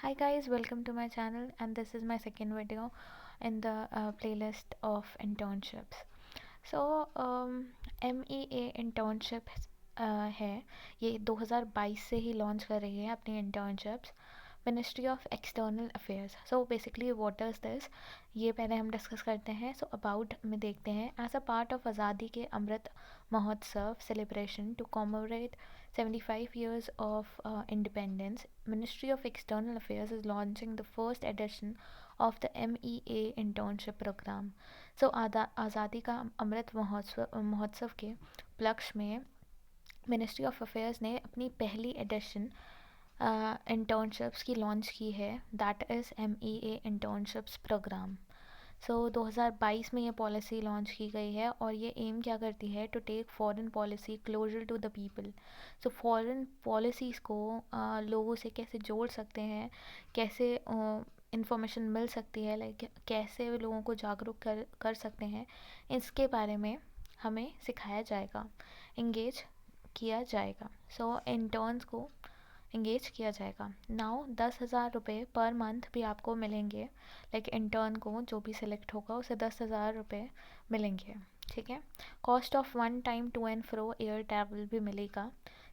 Hi guys, welcome to my channel and this is my second video in the playlist of internships. So MEA internship है ये 2022 से ही launch कर रही है अपनी internships ministry of external affairs. So basically what is this, ये पहले हम डिस्कस करते हैं. सो अबाउट में देखते हैं. एज अ पार्ट ऑफ आज़ादी के Amrit Mahotsav celebration to कॉमोरेट 75 years of independence, Ministry of External Affairs is launching the first edition of the MEA internship program. So आज़ादी का अमृत महोत्सव के उपलक्ष्य में मिनिस्ट्री ऑफ अफेयर्स ने अपनी पहली एडिशन इंटर्नशिप्स की लॉन्च की है. That is MEA internships program. So 2022 में ये पॉलिसी लॉन्च की गई है और ये एम क्या करती है to take foreign policy closer to the people. So foreign policies को लोगों से कैसे जोड़ सकते हैं, कैसे इंफॉर्मेशन मिल सकती है, लाइक कैसे लोगों को जागरूक कर सकते हैं, इसके बारे में हमें सिखाया जाएगा, इंगेज किया जाएगा. सो इंटर्न्स को इंगेज किया जाएगा. नाउ 10,000 रुपये पर मंथ भी आपको मिलेंगे. लाइक इंटर्न को जो भी सिलेक्ट होगा उसे 10,000 रुपये मिलेंगे. ठीक है. Cost of one time to and fro air travel भी मिलेगा.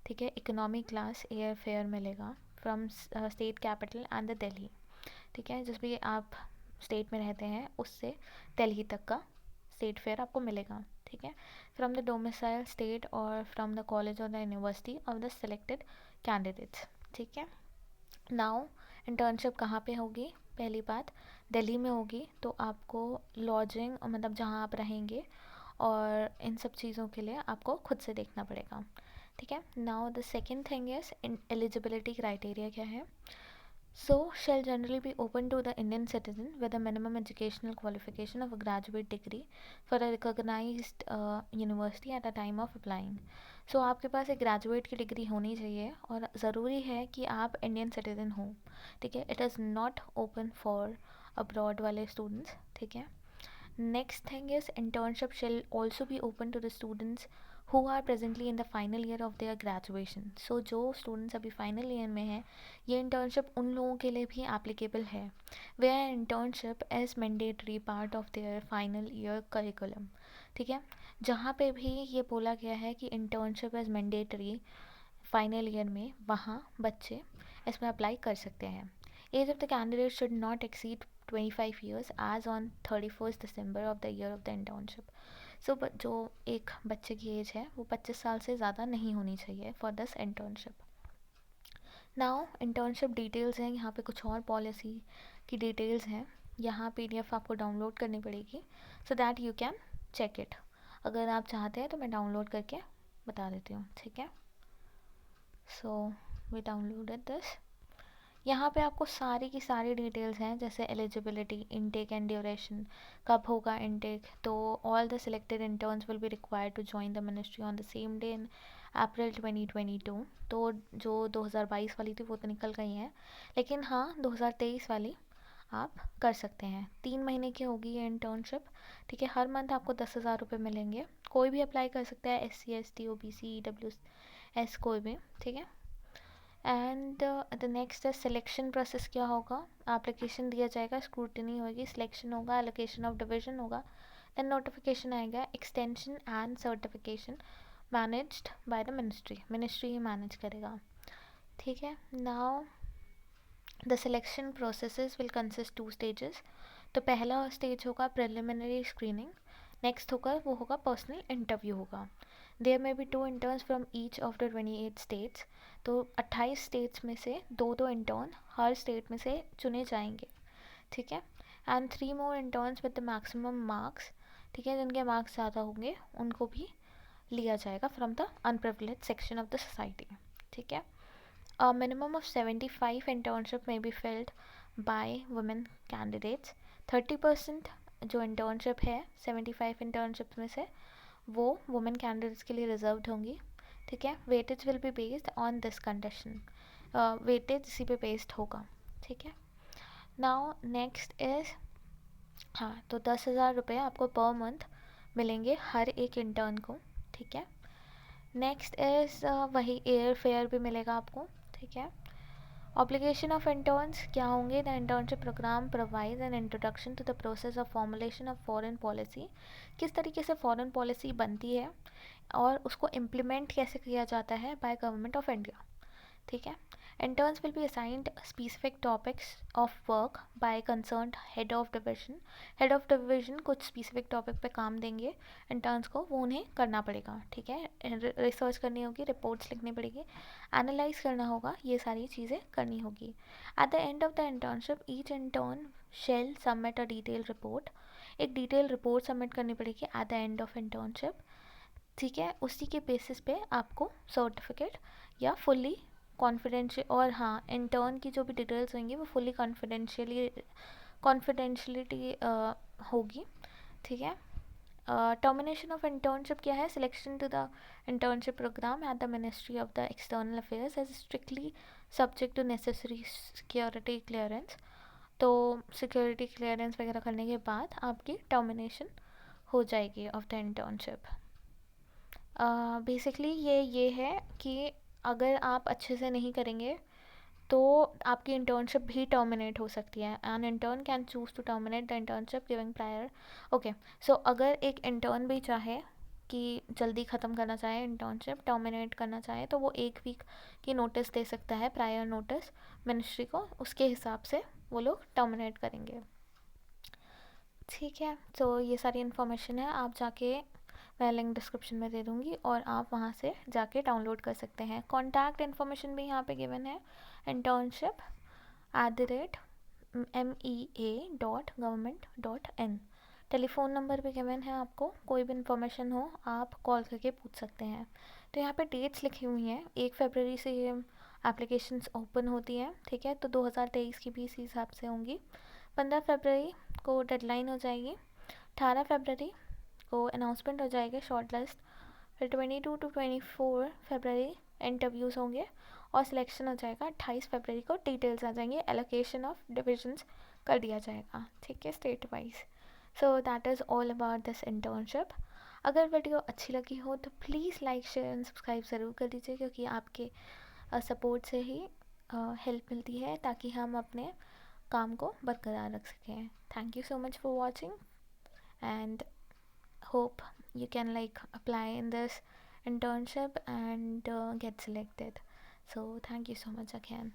ठीक है. इकोनॉमी क्लास एयर फेयर मिलेगा from state capital and the Delhi. ठीक है. जिस भी आप स्टेट में रहते हैं उससे दिल्ली तक का स्टेट फेयर आपको मिलेगा. ठीक है. फ्रॉम द डोमिसाइल स्टेट और फ्रॉम द कॉलेज और the university of the selected candidates. ठीक है. नाउ इंटर्नशिप कहाँ पे होगी? पहली बात दिल्ली में होगी, तो आपको लॉजिंग मतलब जहाँ आप रहेंगे और इन सब चीज़ों के लिए आपको खुद से देखना पड़ेगा. ठीक है. Now the second thing is eligibility criteria क्या है. So shall generally be open to the Indian citizen with a minimum educational qualification of a graduate degree for a recognized university at a time of applying. So आपके पास एक graduate की degree होनी चाहिए और ज़रूरी है कि आप इंडियन सिटीज़न हो. ठीक है. It is not open for abroad वाले स्टूडेंट्स. ठीक है. Next thing is internship shall also be open to the students who are presently in the final year of their graduation. So जो students अभी final year में हैं, ये internship उन लोगों के लिए भी एप्लीकेबल है where internship as mandatory part of their final year curriculum. ठीक है. जहाँ पे भी ये बोला गया है कि internship as mandatory final year में, वहाँ बच्चे इसमें अप्लाई कर सकते हैं. Age of the candidate should not exceed 25 years as on 31st December of the year of the internship. So जो एक बच्चे की एज है वो 25 साल से ज़्यादा नहीं होनी चाहिए for this internship. Now internship details हैं. यहाँ पे कुछ और पॉलिसी की डिटेल्स हैं. यहाँ PDF आपको डाउनलोड करनी पड़ेगी so that you can check it. अगर आप चाहते हैं तो मैं डाउनलोड करके बता देती हूँ. ठीक है. So we downloaded this. यहाँ पे आपको सारी की सारी डिटेल्स हैं, जैसे एलिजिबिलिटी, इनटेक एंड ड्यूरेशन, कब होगा इनटेक. तो all the selected interns will be required to join the ministry on the same day in April 2022. तो जो 2022 वाली थी वो तो निकल गई हैं, लेकिन हाँ 2023 वाली आप कर सकते हैं. 3 महीने की होगी ये इंटर्नशिप. ठीक है. हर मंथ आपको 10,000 रुपये मिलेंगे. कोई भी अप्लाई कर सकता है, SC ST OBC EWS कोई भी. ठीक है. And the next selection process क्या होगा. एप्लीकेशन दिया जाएगा, स्क्रूटनी होगी, सिलेक्शन होगा, एलोकेशन ऑफ डिवीजन होगा, देन नोटिफिकेशन आएगा, extension and certification managed by the ministry he manage करेगा. ठीक है. Now the selection processes will consist 2 stages. तो पहला स्टेज होगा प्रिलिमिनरी स्क्रीनिंग. नेक्स्ट होगा वो होगा पर्सनल इंटरव्यू होगा. There may be 2 interns from each of the 28 states. तो 28 स्टेट्स में से 2 इंटर्न हर स्टेट में से चुने जाएंगे. ठीक है. And 3 more interns with the maximum marks. ठीक है. जिनके मार्क्स ज़्यादा होंगे उनको भी लिया जाएगा from the unprivileged section of the society. ठीक है. A minimum of 75 internship may be filled by women candidates. 30% जो इंटर्नशिप है 75 इंटर्नशिप में से वो वुमेन कैंडिडेट्स के लिए रिजर्व्ड होंगी. ठीक है. Weightage will be based on this condition. Weightage इसी पे बेस्ड होगा. ठीक है. नाउ नेक्स्ट इज, हाँ तो 10,000 रुपये आपको पर मंथ मिलेंगे हर एक इंटर्न को. ठीक है. नेक्स्ट इज़ वही एयर फेयर भी मिलेगा आपको. ठीक है. ऑब्लिगेशन ऑफ इंटर्न्स क्या होंगे? The internship program provide an introduction to the process of formulation of foreign policy, किस तरीके से फॉरेन पॉलिसी बनती है और उसको इम्प्लीमेंट कैसे किया जाता है बाय गवर्नमेंट ऑफ इंडिया, ठीक है। Interns will be assigned specific topics of work by concerned head of division. Head of division कुछ स्पेसिफिक टॉपिक पे काम देंगे इंटर्न्स को, वो उन्हें करना पड़ेगा, ठीक है। रिसर्च करनी होगी, रिपोर्ट्स लिखनी पड़ेगी, एनालाइज करना होगा, ये सारी चीज़ें करनी होगी। At the end of the internship each intern shall submit a detail report, एक डिटेल रिपोर्ट सबमिट करनी पड़ेगी at the end of internship, ठीक है। उसी के बेसिस पे आपको सर्टिफिकेट या फुल्ली कॉन्फिडेंशियल, और हाँ, इंटर्न की जो भी डिटेल्स होंगी वो फुल्ली कॉन्फिडेंशियलिटी होगी, ठीक है। टर्मिनेशन ऑफ इंटर्नशिप क्या है? Selection to the internship program at the ministry of the external affairs as strictly subject to necessary security clearance, तो सिक्योरिटी क्लियरेंस वगैरह करने के बाद आपकी टर्मिनेशन हो जाएगी ऑफ द इंटर्नशिप। बेसिकली ये है कि अगर आप अच्छे से नहीं करेंगे तो आपकी इंटर्नशिप भी टर्मिनेट हो सकती है। An intern can choose to terminate the internship giving prior, okay. So अगर एक इंटर्न भी चाहे कि जल्दी ख़त्म करना चाहे, इंटर्नशिप टर्मिनेट करना चाहे, तो वो 1 वीक की नोटिस दे सकता है, प्रायर नोटिस मिनिस्ट्री को, उसके हिसाब से वो लोग टर्मिनेट करेंगे, ठीक है। तो ये सारी इन्फॉर्मेशन है, आप जाके, मैं लिंक डिस्क्रिप्शन में दे दूँगी और आप वहाँ से जाके डाउनलोड कर सकते हैं। कॉन्टैक्ट इन्फॉर्मेशन भी यहाँ पे गिवन है, internship@mea.government.in। टेलीफोन नंबर भी गिवन है, आपको कोई भी इन्फॉर्मेशन हो आप कॉल करके पूछ सकते हैं। तो यहाँ पे डेट्स लिखी हुई हैं, 1 फरवरी से ये एप्लीकेशंस ओपन होती हैं, ठीक है। तो 2023 की भी इसी हिसाब से होंगी। 15 फरवरी को डेडलाइन हो जाएगी, 18 फरवरी को अनाउंसमेंट हो जाएगा शॉर्ट लिस्ट, फिर 22 to 24 फरवरी इंटरव्यूज़ होंगे और सिलेक्शन हो जाएगा। 28 फरवरी को डिटेल्स आ जाएंगे, एलोकेशन ऑफ डिविजन्स कर दिया जाएगा, ठीक है, state wise. So that is all about this internship. अगर वीडियो अच्छी लगी हो तो please like share and subscribe ज़रूर कर दीजिए, क्योंकि आपके सपोर्ट से ही हेल्प मिलती है ताकि हम अपने काम को बरकरार रख सकें। Thank you so much for watching and hope you can like apply in this internship and get selected. So thank you so much again.